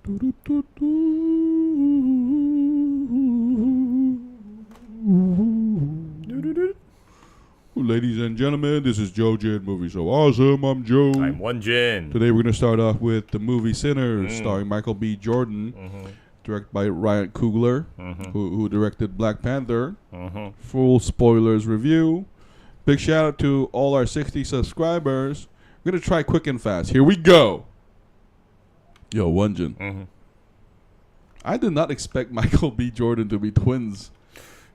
Ladies and gentlemen, this is Joe Jin Movie So Awesome. I'm Joe. I'm Won-Jin. Today we're going to start off with the movie Sinners, starring Michael B. Jordan, directed by Ryan Coogler, who directed Black Panther. Full spoilers review. Big shout out to all our 60 subscribers. We're going to try quick and fast. Here we go. Yo, Won-Jin. I did not expect Michael B. Jordan to be twins.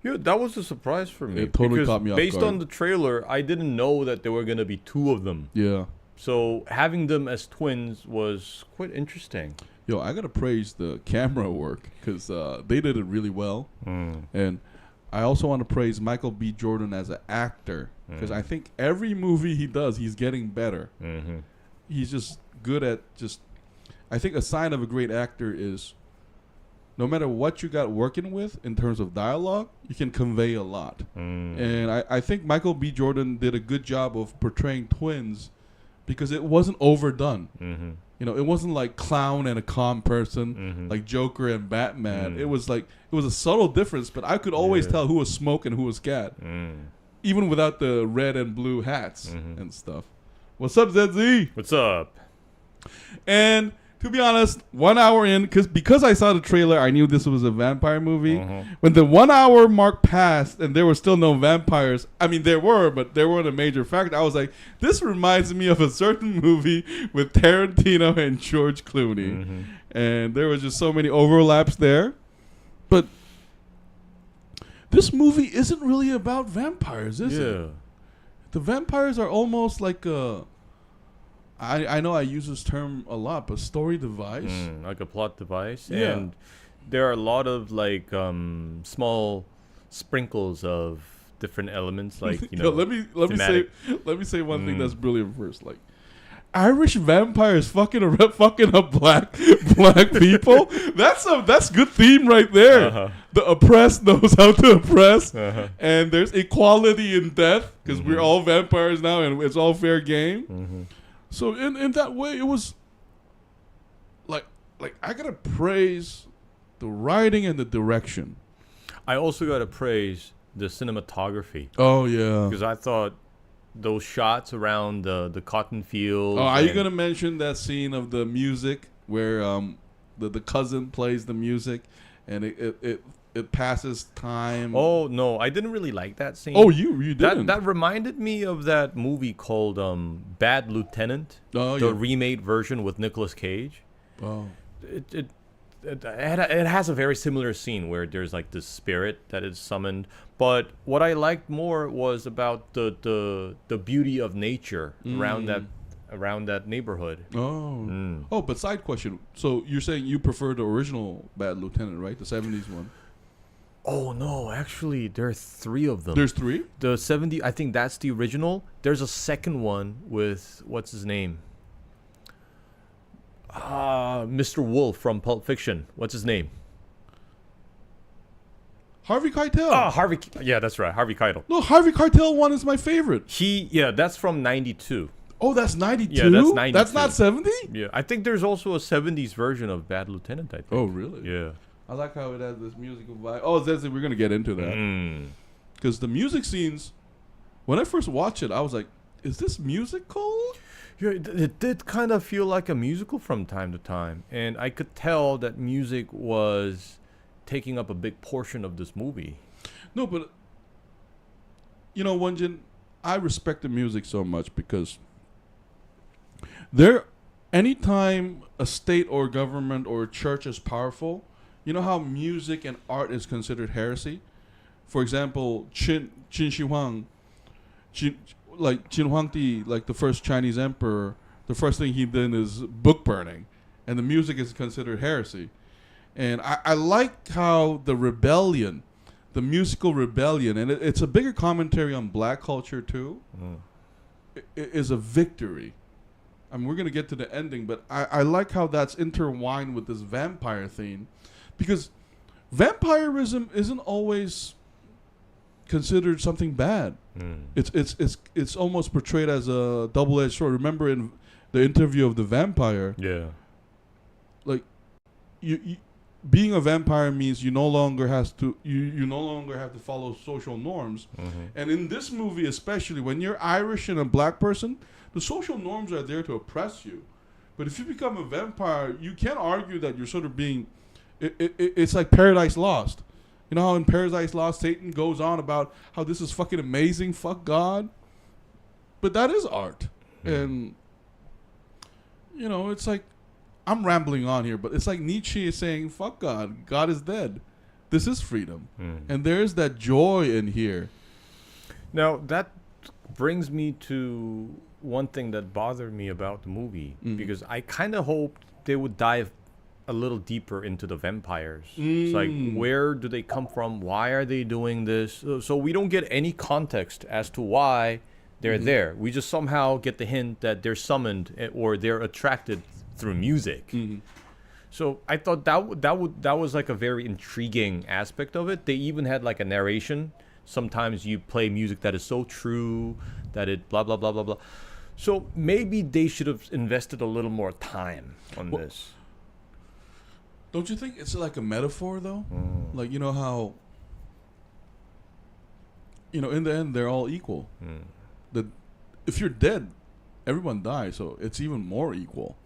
Yeah, that was a surprise for me. It totally caught me off guard. Based on the trailer, I didn't know that there were going to be two of them. Yeah. So having them as twins was quite interesting. Yo, I got to praise the camera work because they did it really well. And I also want to praise Michael B. Jordan as an actor because I think every movie he does, he's getting better. He's just good at just... I think a sign of a great actor is no matter what you got working with in terms of dialogue, you can convey a lot. And I think Michael B. Jordan did a good job of portraying twins because it wasn't overdone. You know, it wasn't like clown and a calm person, like Joker and Batman. It was like, it was a subtle difference, but I could always tell who was Smoke and who was Cat, even without the red and blue hats and stuff. What's up, ZZ? What's up? And... to be honest, 1 hour in, because I saw the trailer, I knew this was a vampire movie. When the 1 hour mark passed and there were still no vampires, I mean, there were, but they weren't a major factor. I was like, this reminds me of a certain movie with Tarantino and George Clooney. And there was just so many overlaps there. But this movie isn't really about vampires, is it? The vampires are almost like a... I know I use this term a lot, but story device. Like a plot device. Yeah. And there are a lot of like small sprinkles of different elements, like, you know. let me say one thing that's brilliant first. Like, Irish vampires fucking up black people. That's good theme right there. The oppressed knows how to oppress, and there's equality in death because we're all vampires now, and it's all fair game. So in that way, it was like I gotta praise the writing and the direction. I also gotta praise the cinematography. Oh yeah, because I thought those shots around the cotton fields. Oh, are you gonna mention that scene of the music where the cousin plays the music and it passes time? Oh no, I didn't really like that scene. Oh, you didn't. That reminded me of that movie called Bad Lieutenant. Oh, the remade version with Nicolas Cage. Oh, it has a very similar scene where there's like this spirit that is summoned. But what I liked more was about the beauty of nature around that neighborhood. Oh, but side question. So you're saying you prefer the original Bad Lieutenant, right? The 70s one. Oh no, actually there are three of them. There's three? The 70, I think that's the original. There's a second one with what's his name? Mr. Wolf from Pulp Fiction. What's his name? Harvey Keitel. Yeah, that's right. Harvey Keitel. No, Harvey Keitel one is my favorite. That's from 92. Oh, that's 92? Yeah, that's 92. That's not 70? Yeah, I think there's also a 70s version of Bad Lieutenant, I think. Oh, really? Yeah. I like how it has this musical vibe. Oh, we're going to get into that. Because the music scenes, when I first watched it, I was like, is this musical? Yeah, it did kind of feel like a musical from time to time. And I could tell that music was taking up a big portion of this movie. No, but, you know, Won-Jin, I respect the music so much because anytime a state or government or church is powerful, you know how music and art is considered heresy? For example, Qin Shi Huang, Qin Huangdi, like the first Chinese emperor, the first thing he did is book burning, and the music is considered heresy. And I like how the rebellion, the musical rebellion, and it's a bigger commentary on black culture too, is a victory. I mean, we're going to get to the ending, but I like how that's intertwined with this vampire theme. Because vampirism isn't always considered something bad. It's almost portrayed as a double-edged sword. Remember in the interview of the vampire, yeah, like you being a vampire means you no longer have to follow social norms. And in this movie, especially when you're Irish and a black person, the social norms are there to oppress you. But if you become a vampire, you can't argue that you're sort of being. It's like Paradise Lost. You know how in Paradise Lost, Satan goes on about how this is fucking amazing, fuck God. But that is art, and you know, it's like I'm rambling on here, but it's like Nietzsche is saying, "Fuck God, God is dead. This is freedom," and there is that joy in here. Now that brings me to one thing that bothered me about the movie, because I kind of hoped they would dive a little deeper into the vampires. It's like, where do they come from? Why are they doing this? So we don't get any context as to why they're there. We just somehow get the hint that they're summoned or they're attracted through music. So I thought that was like a very intriguing aspect of it. They even had like a narration. Sometimes you play music that is so true that it blah blah blah blah blah. So maybe they should have invested a little more time on this. Don't you think it's like a metaphor though? Like, you know how, you know, in the end they're all equal. If you're dead, everyone dies, so it's even more equal.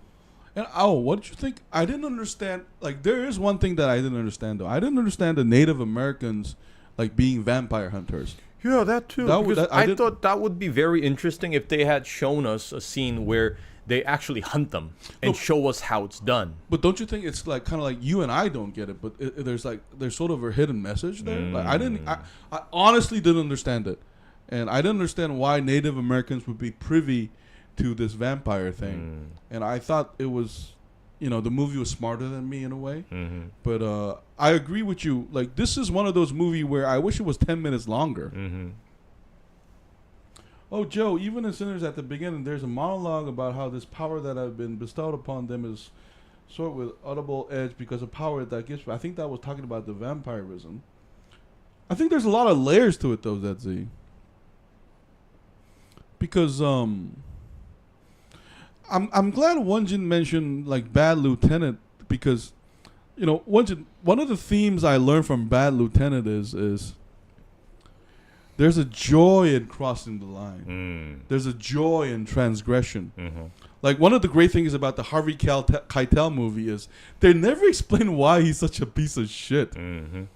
And what did you think? I didn't understand. Like, there is one thing that I didn't understand though. I didn't understand the Native Americans like being vampire hunters. Yeah, that too. I thought that would be very interesting if they had shown us a scene where they actually hunt them and show us how it's done. But don't you think it's like kind of like you and I don't get it, but there's sort of a hidden message there. Like I honestly didn't understand it, and I didn't understand why Native Americans would be privy to this vampire thing. And I thought it was, you know, the movie was smarter than me in a way. But I agree with you. Like, this is one of those movies where I wish it was 10 minutes longer. Oh, Joe, even in Sinners at the beginning, there's a monologue about how this power that has been bestowed upon them is sort with audible edge because of power that gives. I think that was talking about the vampirism. I think there's a lot of layers to it, though, ZZ. Because I'm glad Won-Jin mentioned like Bad Lieutenant, because, you know, Won-Jin, one of the themes I learned from Bad Lieutenant is there's a joy in crossing the line. There's a joy in transgression. Like, one of the great things about the Harvey Keitel movie is they never explain why he's such a piece of shit. And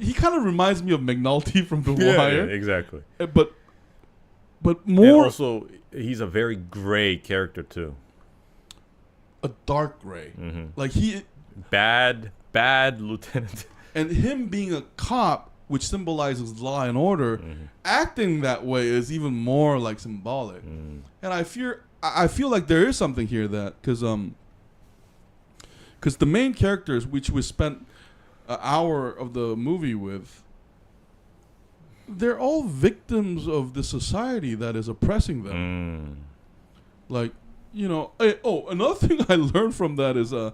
he kind of reminds me of McNulty from The Wire. Yeah, exactly. But more... And also, he's a very gray character, too. A dark gray. Like, he... Bad lieutenant. And him being a cop, which symbolizes law and order, acting that way is even more like symbolic. And I feel like there is something here that because the main characters, which we spent an hour of the movie with, they're all victims of the society that is oppressing them. Like, you know, another thing I learned from that is the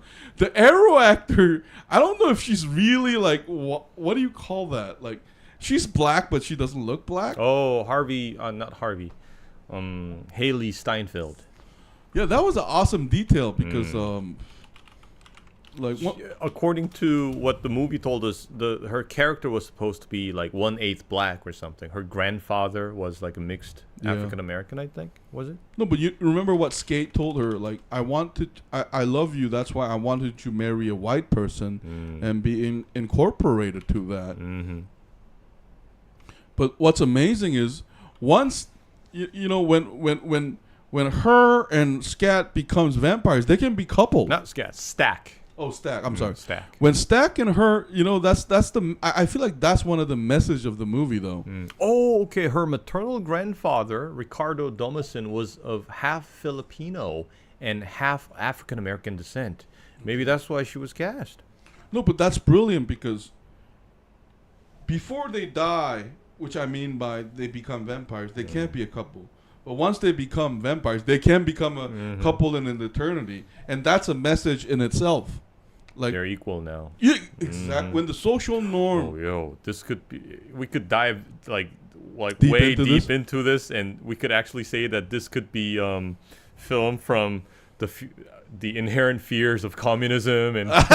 Arrow actor, I don't know if she's really like, what do you call that? Like, she's black, but she doesn't look black. Oh, not Harvey. Hailee Steinfeld. Yeah, that was an awesome detail because, according to what the movie told us, her character was supposed to be like 1/8 black or something. Her grandfather was like a mixed African American, I think. Was it? No, but you remember what Skate told her? Like, I love you. That's why I wanted to marry a white person and be incorporated to that. But what's amazing is once you know when her and Scat becomes vampires, they can be coupled. Not Scat, Stack. Oh, Stack. I'm sorry. Stack. When Stack and her, you know, that's the. I feel like that's one of the message of the movie, though. Oh, okay. Her maternal grandfather, Ricardo Domison, was of half Filipino and half African American descent. Maybe that's why she was cast. No, but that's brilliant because before they die, which I mean by they become vampires, they can't be a couple. But once they become vampires, they can become a couple in an eternity, and that's a message in itself. Like, they're equal now. Yeah, exactly. When the social norm. This could be. We could dive like deep way into deep this? into this, and we could actually say that this could be filmed from the inherent fears of communism and what's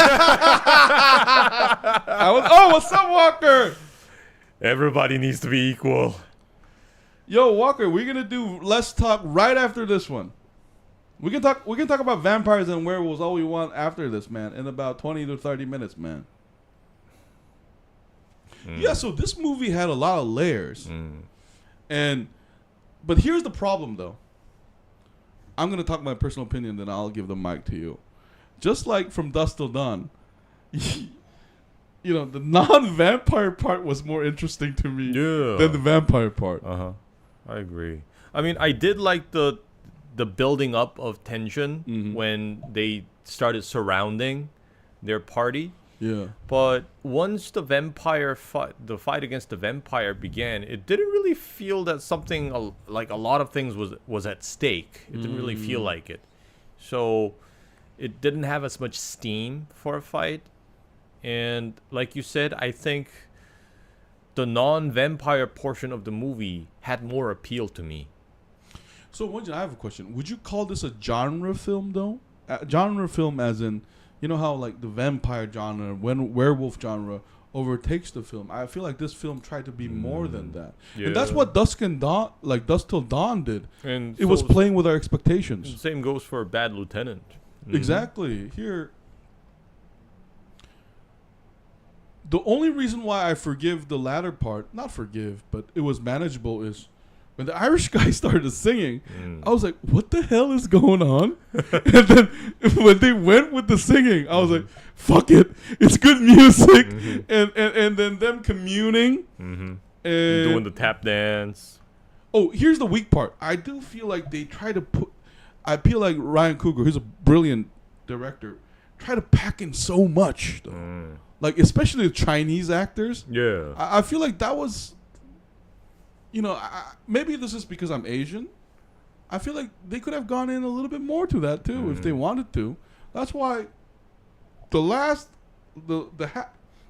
up, Walker? everybody needs to be equal. Yo, Walker, we're gonna do Let's Talk right after this one. We can talk about vampires and werewolves all we want after this, man, in about 20 to 30 minutes, man. Yeah, so this movie had a lot of layers. But here's the problem, though. I'm going to talk my personal opinion, then I'll give the mic to you. Just like From Dusk Till Dawn, the non-vampire part was more interesting to me than the vampire part. I agree. I mean, I did like the building up of tension when they started surrounding their party. Yeah. But once the fight against the vampire began, it didn't really feel that something like a lot of things was at stake. It didn't really feel like it. So it didn't have as much steam for a fight. And like you said, I think the non-vampire portion of the movie had more appeal to me. So, Won-Jin, I have a question. Would you call this a genre film, though? Genre film as in, you know how like the vampire genre, werewolf genre overtakes the film. I feel like this film tried to be more than that. Yeah. And that's what Dusk Till Dawn did. And it was playing with our expectations. The same goes for Bad Lieutenant. Exactly. Here, the only reason why I forgive the latter part, not forgive, but it was manageable, is when the Irish guy started singing, I was like, what the hell is going on? And then when they went with the singing, I was like, fuck it. It's good music. And then them communing. And doing the tap dance. Oh, here's the weak part. I do feel like they try to I feel like Ryan Coogler, who's a brilliant director, try to pack in so much, though. Like, especially the Chinese actors. Yeah. I feel like that was... maybe this is because I'm Asian. I feel like they could have gone in a little bit more to that too if they wanted to. That's why this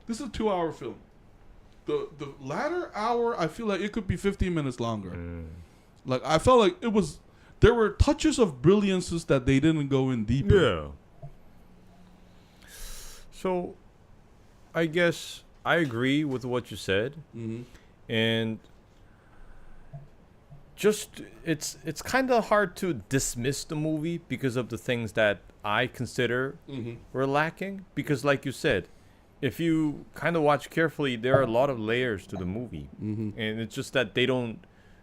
is a 2-hour film. The latter hour, I feel like it could be 15 minutes longer. Like I felt like there were touches of brilliances that they didn't go in deeper. Yeah. So, I guess I agree with what you said, and. Just it's kind of hard to dismiss the movie because of the things that I consider were lacking. Because, like you said, if you kind of watch carefully, there are a lot of layers to the movie, and it's just that they don't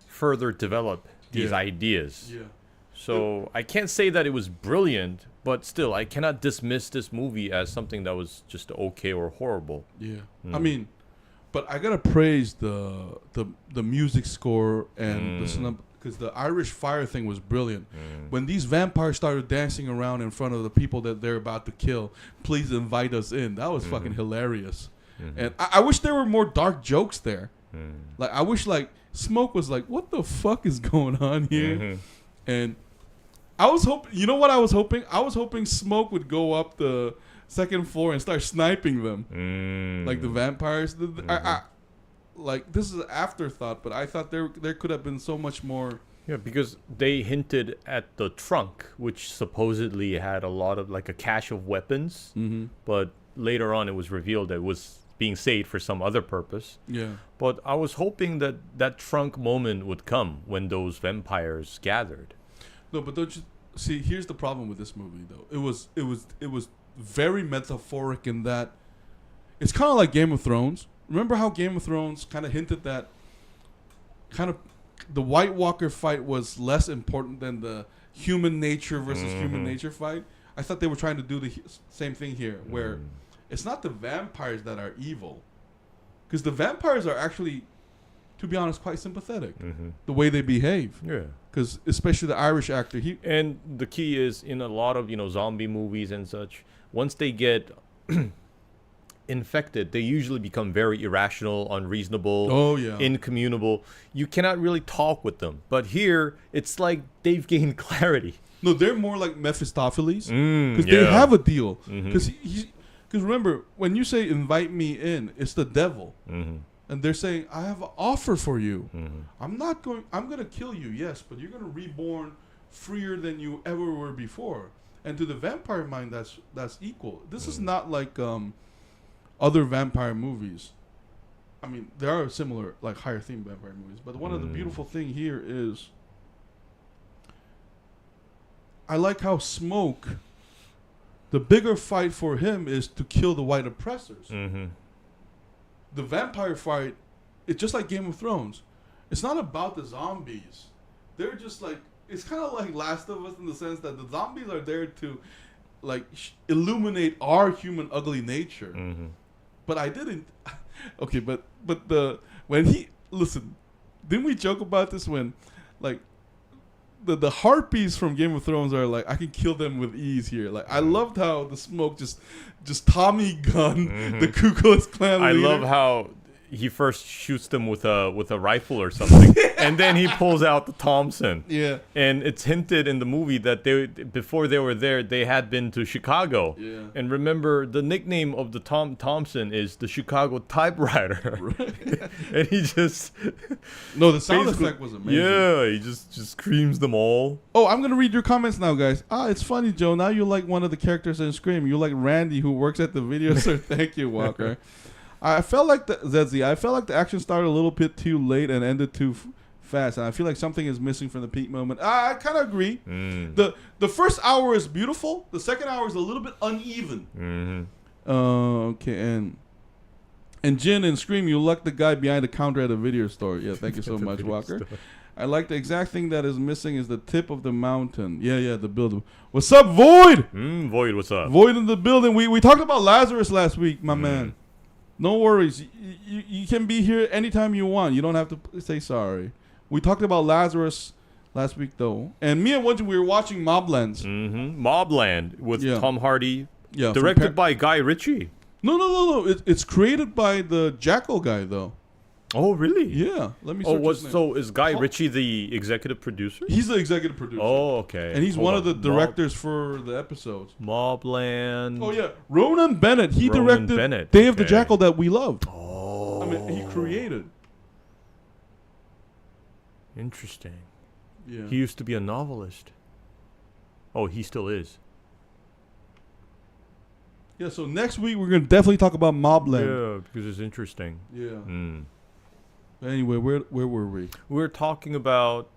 further develop these ideas. Yeah. So I can't say that it was brilliant, but still, I cannot dismiss this movie as something that was just okay or horrible. Yeah, I mean. But I gotta praise the music score and because the Irish fire thing was brilliant. When these vampires started dancing around in front of the people that they're about to kill, please invite us in. That was fucking hilarious. And I wish there were more dark jokes there. Like I wish like Smoke was like, what the fuck is going on here? And I was hoping, you know what I was hoping? I was hoping Smoke would go up the second floor and start sniping them like the vampires. Like this is an afterthought, but I thought there could have been so much more. Yeah, because they hinted at the trunk, which supposedly had a lot of like a cache of weapons, but later on it was revealed that it was being saved for some other purpose. Yeah. But I was hoping that trunk moment would come when those vampires gathered. No, but don't you see? Here's the problem with this movie, though. It was very metaphoric in that it's kind of like Game of Thrones. Remember how Game of Thrones kind of hinted that the White Walker fight was less important than the human nature versus human nature fight? I thought they were trying to do the same thing here, where it's not the vampires that are evil, because the vampires are actually, to be honest, quite sympathetic the way they behave. Yeah. Because especially the Irish actor, and the key is in a lot of zombie movies and such. Once they get infected, they usually become very irrational, unreasonable, incommunicable. You cannot really talk with them. But here, it's like they've gained clarity. No, they're more like Mephistopheles because they have a deal. Because remember, when you say invite me in, it's the devil. And they're saying, I have an offer for you. I'm going to kill you, yes, but you're going to reborn freer than you ever were before. and to the vampire mind, that's equal. This is not like other vampire movies. I mean, there are similar, like higher theme vampire movies, but one of the beautiful thing here is I like how Smoke, the bigger fight for him is to kill the white oppressors. Mm-hmm. The vampire fight, it's just like Game of Thrones. It's not about the zombies. They're just like, it's kind of like Last of Us in the sense that the zombies are there to like illuminate our human ugly nature. Mm-hmm. But I didn't. Okay, but listen, didn't we joke about this when like the harpies from Game of Thrones are like, I can kill them with ease here. Like I loved how the Smoke just Tommy gun the Ku Klux Klan I leader. love how he first shoots them with a rifle or something, and then he pulls out the Thompson. Yeah. And it's hinted in the movie that before they were there, they had been to Chicago. Yeah. And remember, the nickname of the Thompson is the Chicago Typewriter. Right. And he just No, the sound basically- effect was amazing. Yeah, he just screams them all. Oh, I'm gonna read your comments now, guys. It's funny, Joe. Now you like one of the characters in Scream. You like Randy, who works at the video store. Thank you, Walker. I felt like the action started a little bit too late and ended too fast, and I feel like something is missing from the peak moment. I kind of agree. The first hour is beautiful. The second hour is a little bit uneven. Okay, and Jin and Scream, you like the guy behind the counter at a video store. Yeah, thank you so much, Walker. I like the exact thing that is missing is the tip of the mountain. Yeah, the building. What's up, Void? Void, what's up? Void in the building. We talked about Lazarus last week, my man. No worries. You can be here anytime you want. You don't have to say sorry. We talked about Lazarus last week, though. And me and Won-Jin, we were watching Moblands. Mobland with Tom Hardy. Yeah, directed by Guy Ritchie. No. It's created by the Jackal guy, though. Oh, really? Yeah. Let me search his name. So is Guy Ritchie the executive producer? He's the executive producer. Oh, okay. And he's one of the directors for the episodes. Mobland. Oh, yeah. Ronan Bennett. He directed Day of the Jackal that we loved. Oh. I mean, he created. Interesting. Yeah. He used to be a novelist. Oh, he still is. Yeah, so next week we're going to definitely talk about Mobland. Yeah, because it's interesting. Yeah. Anyway, where were we? We're talking about...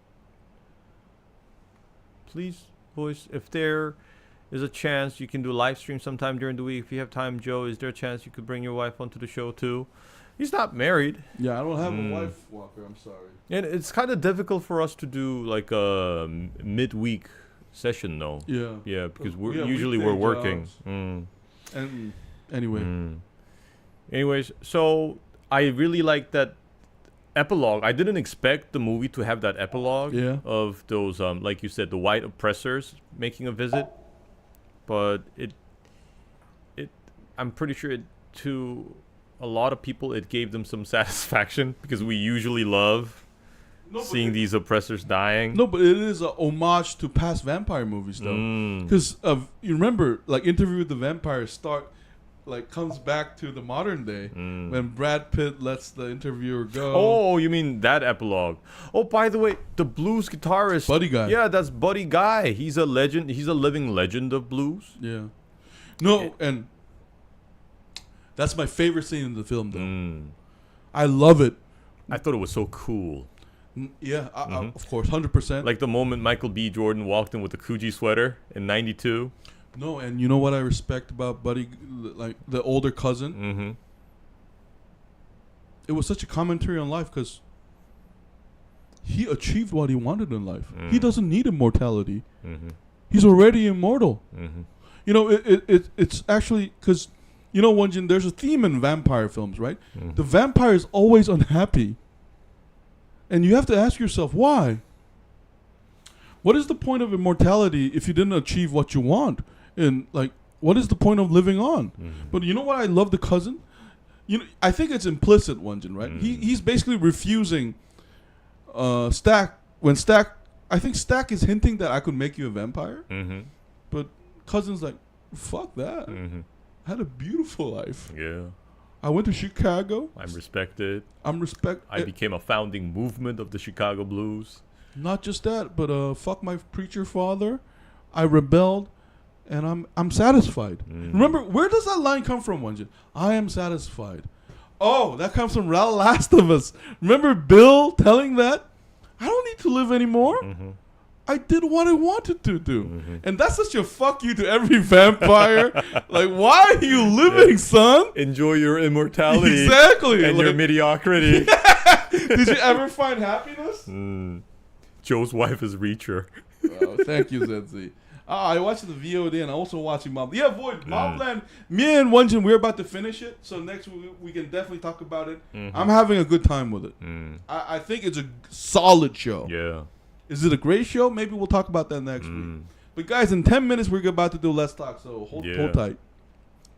Please, boys, if there is a chance you can do a live stream sometime during the week. If you have time, Joe, is there a chance you could bring your wife onto the show too? He's not married. Yeah, I don't have a wife, Walker. I'm sorry. And it's kind of difficult for us to do like a midweek session, though. Yeah. Yeah, because we're weekday working. And anyway. Anyways, so I really like that epilogue. I didn't expect the movie to have that epilogue of those, like you said, the white oppressors making a visit. But I'm pretty sure to a lot of people, it gave them some satisfaction because we usually love seeing these oppressors dying. No, but it is a homage to past vampire movies, though. Because you remember, like, Interview with the Vampire comes back to the modern day when Brad Pitt lets the interviewer go. Oh, you mean that epilogue? Oh, by the way, the blues guitarist, Buddy Guy. Yeah, that's Buddy Guy. He's a legend. He's a living legend of blues. Yeah. No, and that's my favorite scene in the film, though. I love it. I thought it was so cool. Yeah, of course, 100%. Like the moment Michael B. Jordan walked in with the Coogee sweater in '92. No, and you know what I respect about Buddy, like the older cousin? It was such a commentary on life because he achieved what he wanted in life. He doesn't need immortality. He's already immortal. You know, it's actually because, you know, Won-Jin, there's a theme in vampire films, right? The vampire is always unhappy. And you have to ask yourself, why? What is the point of immortality if you didn't achieve what you want? And, like, what is the point of living on? But you know what I love the cousin? You know, I think it's implicit, Won-Jin, right? He's basically refusing Stack. When Stack, I think Stack is hinting that I could make you a vampire. But cousin's like, fuck that. I had a beautiful life. Yeah. I went to Chicago. I'm respected. I became a founding movement of the Chicago blues. Not just that, but fuck my preacher father. I rebelled. and I'm satisfied. Remember, where does that line come from, Won-Jin? I am satisfied. Oh, that comes from Last of Us. Remember Bill telling that? I don't need to live anymore. I did what I wanted to do. And that's such a fuck you to every vampire. Like, why are you living, son? Enjoy your immortality. Exactly. And your mediocrity. Did you ever find happiness? Joe's wife is Reacher. Oh, thank you, Zenzi. I watched the VOD and I also watching Mob. Yeah, boy, Mobland. Me and Won-Jin, we're about to finish it. So next week we can definitely talk about it. I'm having a good time with it. I think it's a solid show. Yeah. Is it a great show? Maybe we'll talk about that next week. But guys, in 10 minutes we're about to do Let's Talk, so hold tight.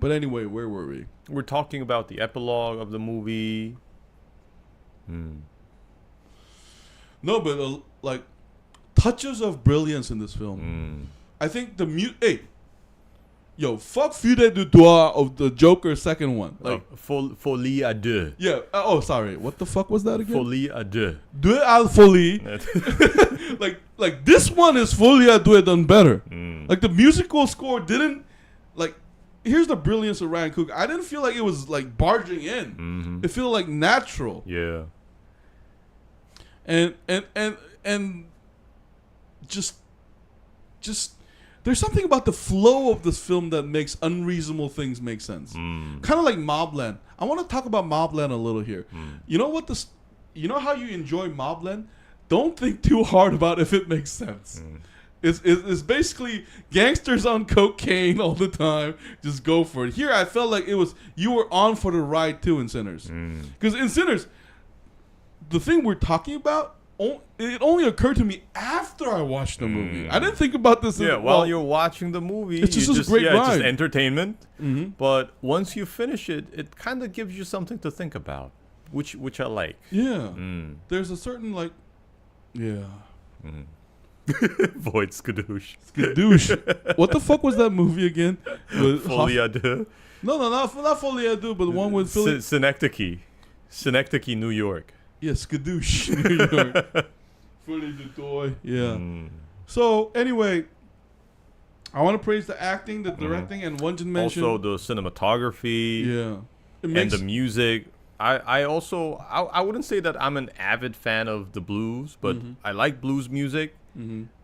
But anyway, where were we? We're talking about the epilogue of the movie. No, but like touches of brilliance in this film. I think the fuck Fuite du Doigt of the Joker second one. Like Folie à deux. Yeah. Sorry. What the fuck was that again? Folie à deux. Deux à folie. like this one is Folie à deux done better. Like the musical score didn't like. Here's the brilliance of Ryan Coogler. I didn't feel like it was like barging in. It felt like natural. Yeah. And just there's something about the flow of this film that makes unreasonable things make sense. Kind of like Mobland. I want to talk about Mobland a little here. You know what you know how you enjoy Mobland? Don't think too hard about if it makes sense. It's basically gangsters on cocaine all the time. Just go for it. Here I felt like you were on for the ride too in Sinners. Because in Sinners, the thing we're talking about, it only occurred to me after I watched the movie. I didn't think about this. While you're watching the movie, it's just a great ride. It's just entertainment. But once you finish it, it kind of gives you something to think about, which I like. Yeah. There's a certain Void skadoosh. Skadoosh. What the fuck was that movie again? Folie à deux. No, not Folie à deux, but the one with Philly. Synecdoche, New York. Yeah, Skadoosh, New York. Folie à deux. Yeah. So anyway, I want to praise the acting, the directing, and Won-Jin mentioned also the cinematography. Yeah. And the music. I wouldn't say that I'm an avid fan of the blues, but I like blues music.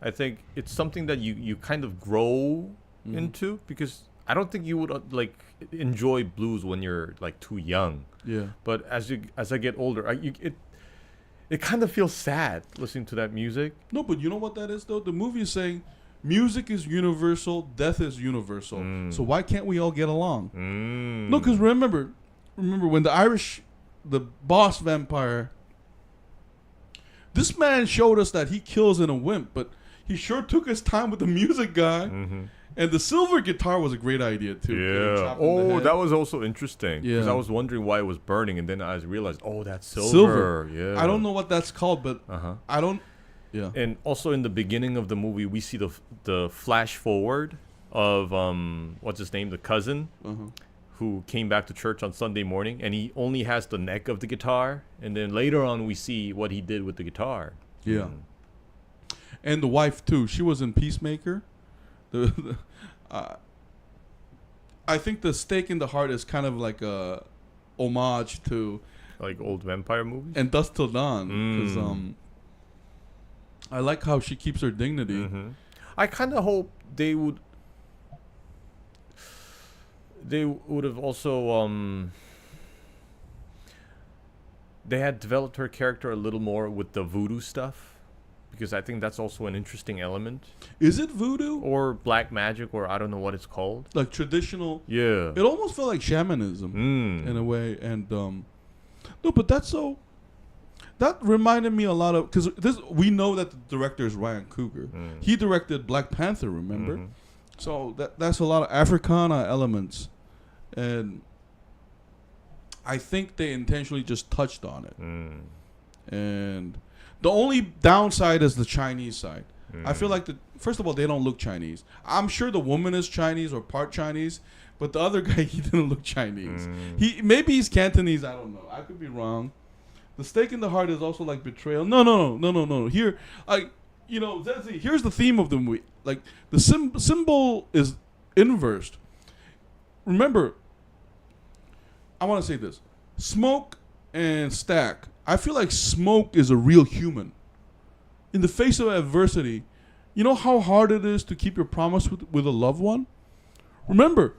I think it's something that you kind of grow into, because I don't think you would like enjoy blues when you're like too young. Yeah. But as I get older, it kind of feels sad listening to that music. No, but you know what that is though? The movie is saying music is universal, death is universal. So why can't we all get along? No, because remember when the boss vampire, this man showed us that he kills in a wimp, but he sure took his time with the music guy. And the silver guitar was a great idea too. Yeah. Oh, that was also interesting. Because I was wondering why it was burning, and then I realized, that's silver. Yeah. I don't know what that's called, but I don't. Yeah. And also in the beginning of the movie, we see the flash forward of what's his name, the cousin, who came back to church on Sunday morning, and he only has the neck of the guitar, and then later on we see what he did with the guitar. Yeah. And the wife too. She was in Peacemaker. I think the stake in the heart is kind of like a homage to like old vampire movies and Dusk Till Dawn, because I like how she keeps her dignity. I kind of hope they would have also they had developed her character a little more with the voodoo stuff, because I think that's also an interesting element. Is it voodoo or black magic, or I don't know what it's called? Like traditional. Yeah. It almost felt like shamanism in a way, and no, but that's so. That reminded me a lot of, because we know that the director is Ryan Coogler. He directed Black Panther, remember? So that's a lot of Africana elements, and I think they intentionally just touched on it. And the only downside is the Chinese side. I feel like first of all, they don't look Chinese. I'm sure the woman is Chinese or part Chinese, but the other guy, he didn't look Chinese. Maybe he's Cantonese. I don't know. I could be wrong. The stake in the heart is also like betrayal. No. Here, here's the theme of the movie. Like the symbol is inversed. Remember, I want to say this: Smoke and Stack. I feel like Smoke is a real human. In the face of adversity, you know how hard it is to keep your promise with a loved one? Remember,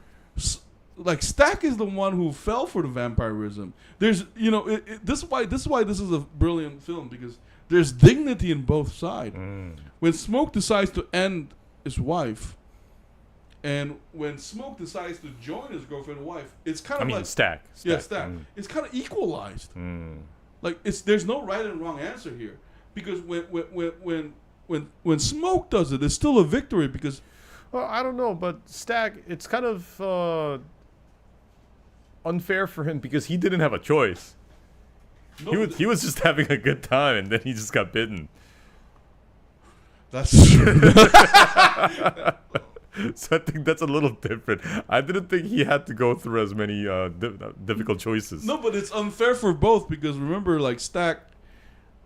like Stack is the one who fell for the vampirism. There's, this is why this is a brilliant film, because there's dignity in both sides. When Smoke decides to end his wife, and when Smoke decides to join his girlfriend and wife, it's kind of like Stack. Yeah, Stack. It's kind of equalized. Like there's no right and wrong answer here, because when Smoke does it, it's still a victory because. Well, I don't know, but Stack, it's kind of unfair for him because he didn't have a choice. No, He was just having a good time, and then he just got bitten. That's true. So I think that's a little different. I didn't think he had to go through as many difficult choices. No, but it's unfair for both because remember, like Stack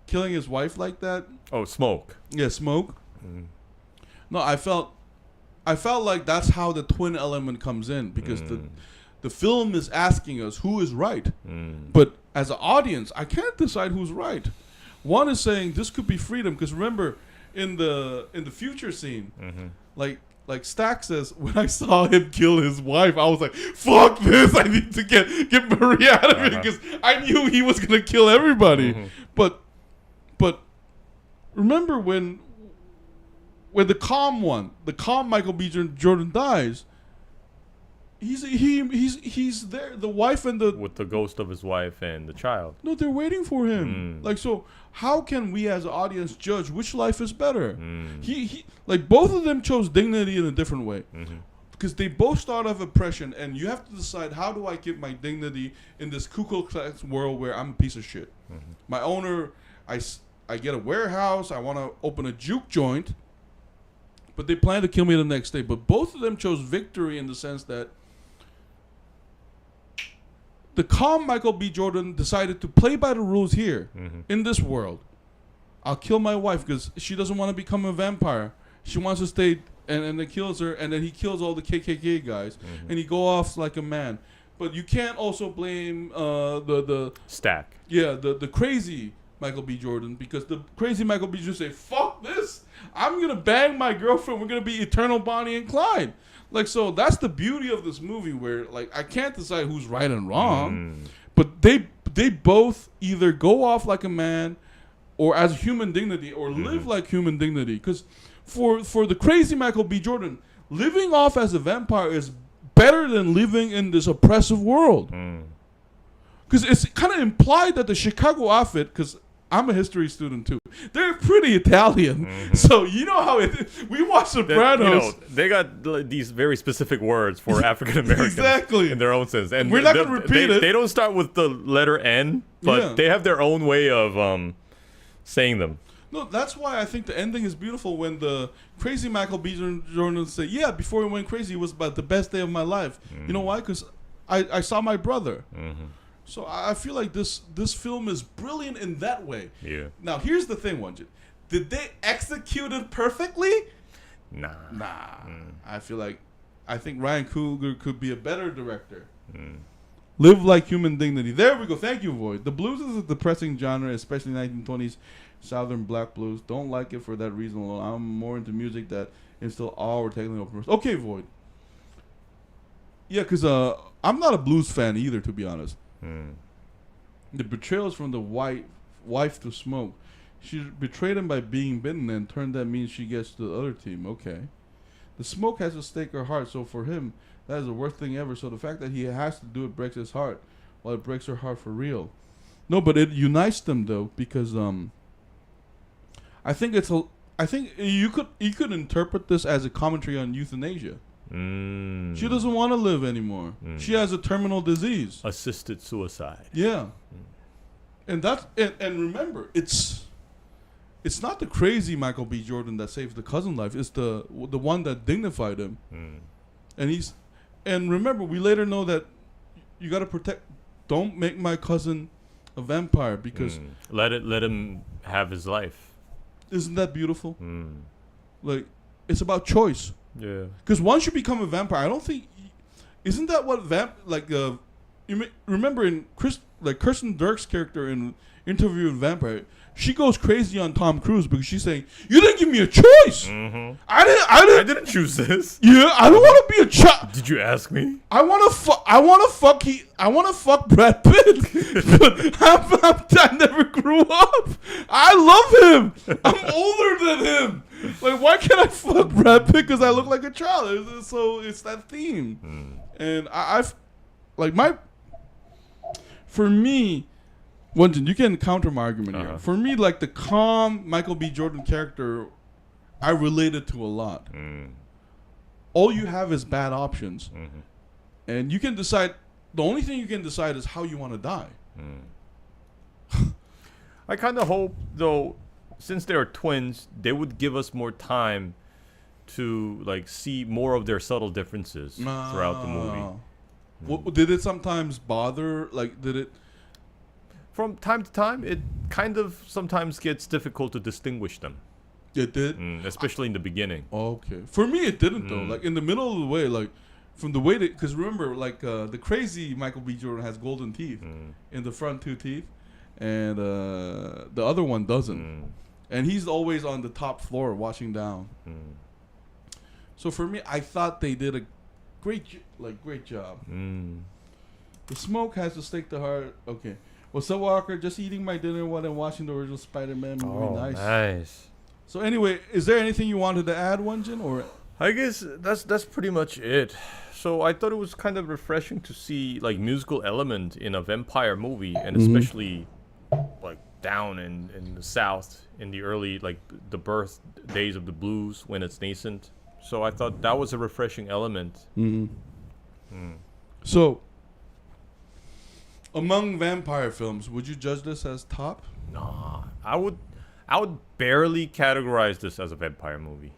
killing his wife like that. Oh, Smoke. Yeah, Smoke. No, I felt like that's how the twin element comes in because the film is asking us who is right, but as an audience, I can't decide who's right. One is saying this could be freedom because remember in the future scene, like Stack says, when I saw him kill his wife, I was like, "Fuck this! I need to get Marie out of here because I knew he was gonna kill everybody." But remember when the calm Michael B. Jordan dies, he's there. The wife and with the ghost of his wife and the child. No, they're waiting for him. Like, so how can we as an audience judge which life is better? He like both of them chose dignity in a different way. Because they both start off oppression, and you have to decide, how do I keep my dignity in this Ku Klux Klan world where I'm a piece of shit? My owner, I get a warehouse, I want to open a juke joint, but they plan to kill me the next day. But both of them chose victory in the sense that the calm Michael B. Jordan decided to play by the rules here in this world. I'll kill my wife because she doesn't want to become a vampire. She wants to stay, and then kills her, and then he kills all the KKK guys, and he go off like a man. But you can't also blame the Stack. Yeah, the crazy Michael B. Jordan, because the crazy Michael B. Jordan say, "Fuck this! I'm gonna bang my girlfriend. We're gonna be eternal Bonnie and Clyde." Like, so that's the beauty of this movie, where like I can't decide who's right and wrong, but they both either go off like a man, or as human dignity, or live like human dignity. Because for the crazy Michael B. Jordan, living off as a vampire is better than living in this oppressive world. Because it's kind of implied that the Chicago outfit, because I'm a history student too, they're pretty Italian. So you know how we watch Sopranos. They got these very specific words for African Americans exactly in their own sense, and we're not going to repeat it. They don't start with the letter N, but they have their own way of saying them. No, that's why I think the ending is beautiful when the crazy Michael B. Jordan say, "Yeah, before he went crazy, it was about the best day of my life." You know why? Because I saw my brother. So I feel like this film is brilliant in that way. Yeah. Now here's the thing, Won-Jin. Did they execute it perfectly? Nah. I think Ryan Coogler could be a better director. Live like human dignity. There we go. Thank you, Void. The blues is a depressing genre, especially 1920s Southern black blues. Don't like it for that reason alone. I'm more into music that instill awe or technically open. Okay, Void. Yeah, because I'm not a blues fan either, to be honest. The betrayals from the wife to Smoke. She betrayed him by being bitten, and turned that means she gets to the other team. Okay. The Smoke has to stake her heart, so for him, that is the worst thing ever. So the fact that he has to do it breaks his heart, while it breaks her heart for real. No, but it unites them though, because I think you could interpret this as a commentary on euthanasia. She doesn't want to live anymore. She has a terminal disease. Assisted suicide. Yeah. And that's and remember, it's not the crazy Michael B. Jordan that saved the cousin life. It's the one that dignified him. And remember, we later know that you got to protect. Don't make my cousin a vampire, because let him have his life. Isn't that beautiful? Like, it's about choice. Yeah. Because once you become a vampire, I don't think. Isn't that what remember in Kirsten Dunst's character in Interview with Vampire, she goes crazy on Tom Cruise because she's saying, "You didn't give me a choice. Mm-hmm. I didn't choose this. Yeah, I don't want to be a child. Did you ask me? I want to fuck Brad Pitt. But I never grew up. I love him. I'm older than him. Like, why can't I fuck Brad Pitt because I look like a child? So it's that theme. And I've like for me, Won-Jin, you can counter my argument here. For me, like the calm Michael B. Jordan character, I related to a lot. All you have is bad options, and you can decide. The only thing you can decide is how you want to die. I kind of hope, though, since they are twins, they would give us more time to like see more of their subtle differences throughout the movie. Well, did it sometimes bother? Like, did it? From time to time, it kind of sometimes gets difficult to distinguish them. It did, especially in the beginning. Okay, for me it didn't though. Like in the middle of the way, like from the way that, because remember, like the crazy Michael B. Jordan has golden teeth in the front two teeth, and the other one doesn't, and he's always on the top floor watching down. So for me, I thought they did a great job. The smoke has to stick to heart. Okay. What's up, Walker? Just eating my dinner while I'm watching the original Spider-Man movie. Nice. So anyway, is there anything you wanted to add, Won-Jin, or? I guess that's pretty much it. So I thought it was kind of refreshing to see like musical element in a vampire movie, and especially like down in the South in the early like the birth days of the blues when it's nascent. So I thought that was a refreshing element. So, among vampire films, would you judge this as top? Nah, I would barely categorize this as a vampire movie.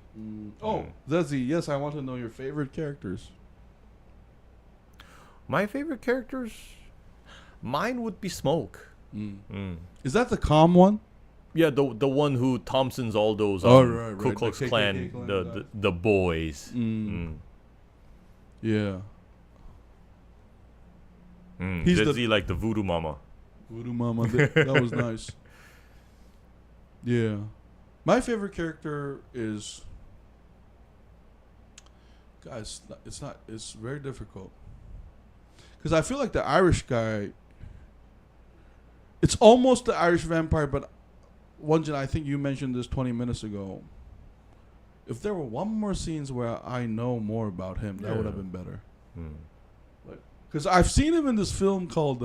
Zezzy, yes, I want to know your favorite characters. My favorite characters? Mine would be Smoke. Is that the calm one? Yeah, the one who Thompson's all those Ku Klux Klan, the boys. Yeah. He's like the voodoo mama. Voodoo mama, that was nice. Yeah. My favorite character is... Guys, it's very difficult. Because I feel like the Irish guy... It's almost the Irish vampire, but... Won-Jin, I think you mentioned this 20 minutes ago. If there were one more scenes where I know more about him, that would have been better. Because I've seen him in this film called...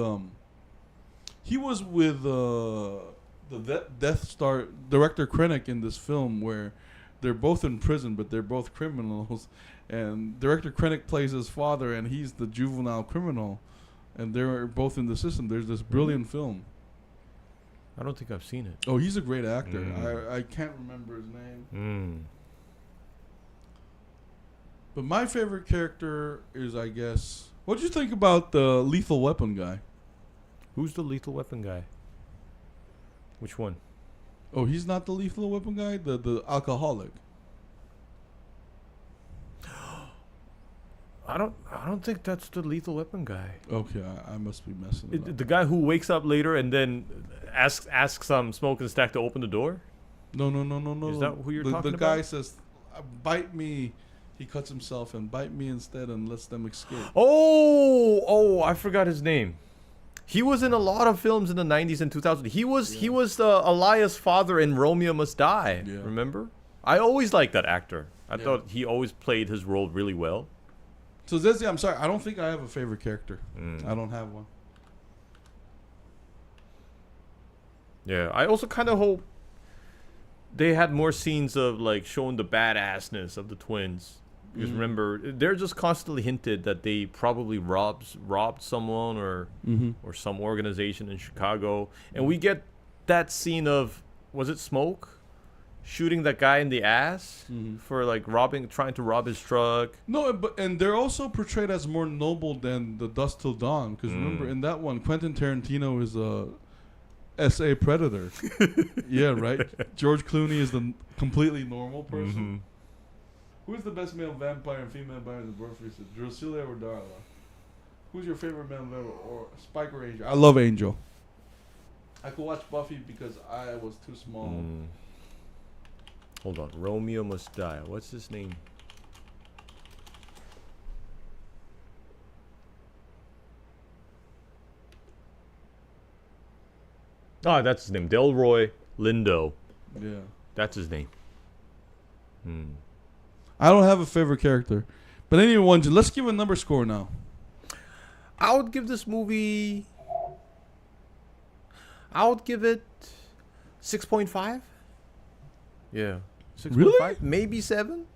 he was with the Death Star director Krennic in this film where they're both in prison, but they're both criminals. And director Krennic plays his father, and he's the juvenile criminal. And they're both in the system. There's this brilliant film. I don't think I've seen it. Oh, he's a great actor. I can't remember his name. But my favorite character is, I guess... What do you think about the Lethal Weapon guy? Who's the Lethal Weapon guy? Which one? Oh, he's not the Lethal Weapon guy? The alcoholic. I don't think that's the Lethal Weapon guy. Okay, I must be messing it up. The guy who wakes up later and then asks Smoke and Stack to open the door? No. Is that who you're talking about? The guy says, "Bite me." He cuts himself and bite me instead and lets them escape. Oh, I forgot his name. He was in a lot of films in the 90s and 2000s. He was Elias' father in Romeo Must Die. Yeah. Remember? I always liked that actor. I thought he always played his role really well. So Zezzy, I'm sorry, I don't think I have a favorite character. I don't have one. Yeah, I also kind of hope they had more scenes of like showing the badassness of the twins. Because remember, they're just constantly hinted that they probably robbed someone or some organization in Chicago, and we get that scene of, was it Smoke shooting that guy in the ass for like trying to rob his truck? No, and they're also portrayed as more noble than the Dusk Till Dawn. Because remember, in that one, Quentin Tarantino is a S.A. predator. Yeah, right. George Clooney is the completely normal person. Who's the best male vampire and female vampire in the birth research? Drusilla or Darla? Who's your favorite male vampire or Spike or Angel? I love Angel. I could watch Buffy because I was too small. Hold on. Romeo Must Die. What's his name? Ah, that's his name. Delroy Lindo. Yeah. That's his name. I don't have a favorite character. But anyway, Won-Jin, let's give a number score now. I would give this movie... I would give it 6.5. Yeah. 6.5? Really? Maybe 7?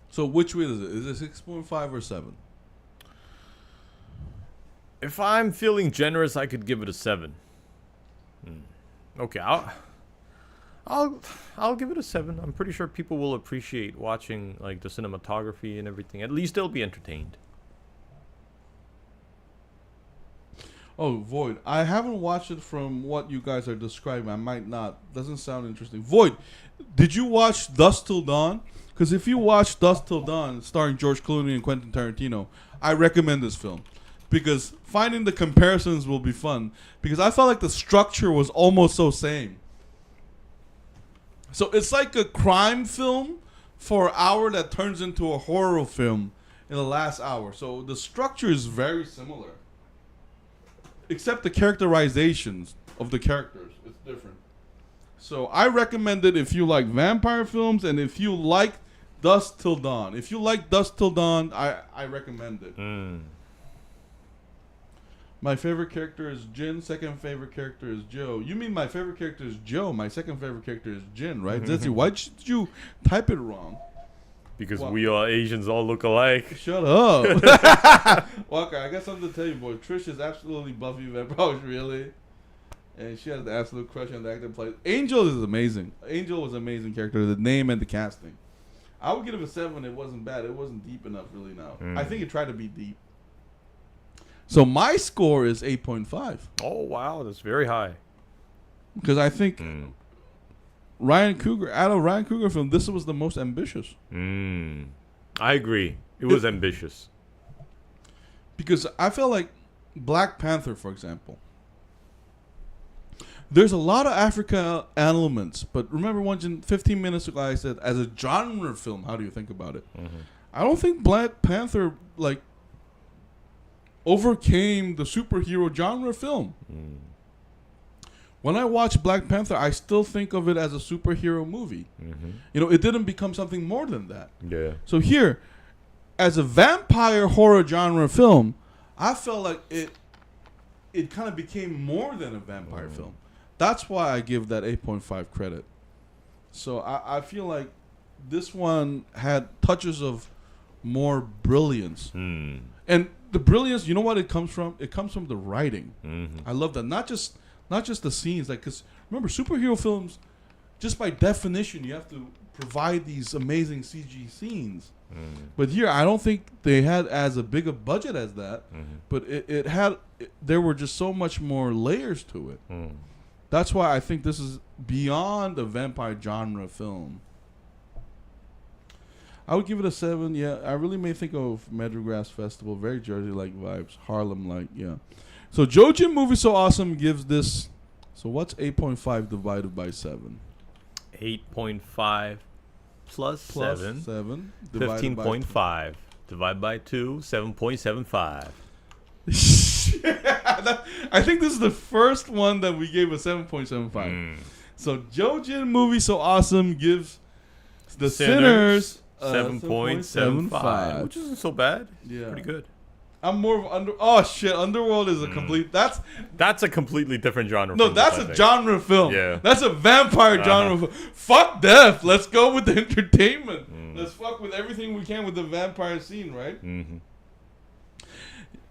So which way is it? Is it 6.5 or 7? If I'm feeling generous, I could give it a 7. Okay, I'll give it a 7. I'm pretty sure people will appreciate watching like the cinematography and everything. At least they'll be entertained. Oh, Void. I haven't watched it from what you guys are describing. I might not. Doesn't sound interesting. Void, did you watch Dusk Till Dawn? Because if you watch Dusk Till Dawn, starring George Clooney and Quentin Tarantino, I recommend this film. Because finding the comparisons will be fun. Because I felt like the structure was almost so same. So it's like a crime film for an hour that turns into a horror film in the last hour. So the structure is very similar. Except the characterizations of the characters. It's different. So I recommend it if you like vampire films and if you like Dusk Till Dawn. If you like Dusk Till Dawn, I recommend it. My favorite character is Jin. Second favorite character is Joe. You mean my favorite character is Joe? My second favorite character is Jin, right? Zetsu, why did you type it wrong? Because we all Asians all look alike. Shut up. Walker, I got something to tell you, boy. Trish is absolutely Buffy Vampire, really. And she has the absolute crush on the actor plays. Angel is amazing. Angel was an amazing character. The name and the casting. I would give it a 7. It wasn't bad. It wasn't deep enough, really, now. I think it tried to be deep. So my score is 8.5. Oh, wow. That's very high. Because I think Ryan Coogler, out of Ryan Coogler film, this was the most ambitious. I agree. It was ambitious. Because I felt like Black Panther, for example, there's a lot of Africa elements. But remember, 15 minutes ago, I said, as a genre film, how do you think about it? I don't think Black Panther, like, overcame the superhero genre film. When I watch Black Panther, I still think of it as a superhero movie. You know, it didn't become something more than that. Yeah. So here, as a vampire horror genre film, I felt like it kind of became more than a vampire film. That's why I give that 8.5 credit. So I feel like this one had touches of more brilliance. And the brilliance, you know what it comes from? It comes from the writing. I love that. Not just the scenes. Like, because remember, superhero films, just by definition, you have to provide these amazing CG scenes. But here, I don't think they had as a big a budget as that. But there were just so much more layers to it. That's why I think this is beyond a vampire genre film. I would give it a 7. Yeah, I really may think of Meadowgrass Festival, very Jersey-like vibes, Harlem-like. Yeah. So Jojin Movie So Awesome gives this. So what's 8.5 divided by 7? 8.5 plus 7. 7 15.5 divided by 2. 7.75. I think this is the first one that we gave a 7.75. So Jojin Movie So Awesome gives the Sinners 7.75, which isn't so bad. Yeah, pretty good. I'm more of Oh shit! Underworld is a complete. That's a completely different genre. No, that's a genre film. Yeah, that's a vampire genre film. Fuck death. Let's go with the entertainment. Let's fuck with everything we can with the vampire scene, right?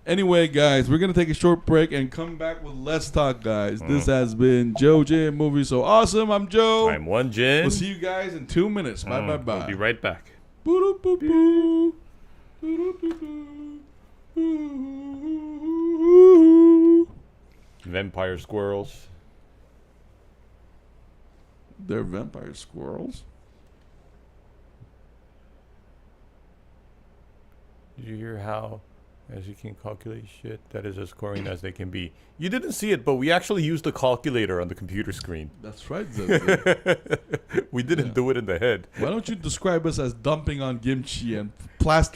Anyway, guys, we're gonna take a short break and come back with Let's Talk, guys. This has been Jojin Movie So Awesome. I'm Joe. I'm Won-Jin. We'll see you guys in 2 minutes. Bye. We'll be right back. Vampire squirrels. They're vampire squirrels. you hear how, as you can calculate shit, that is as corny as they can be. You didn't see it, but we actually used a calculator on the computer screen. That's right, Zed. We didn't do it in the head. Why don't you describe us as dumping on kimchi and plaster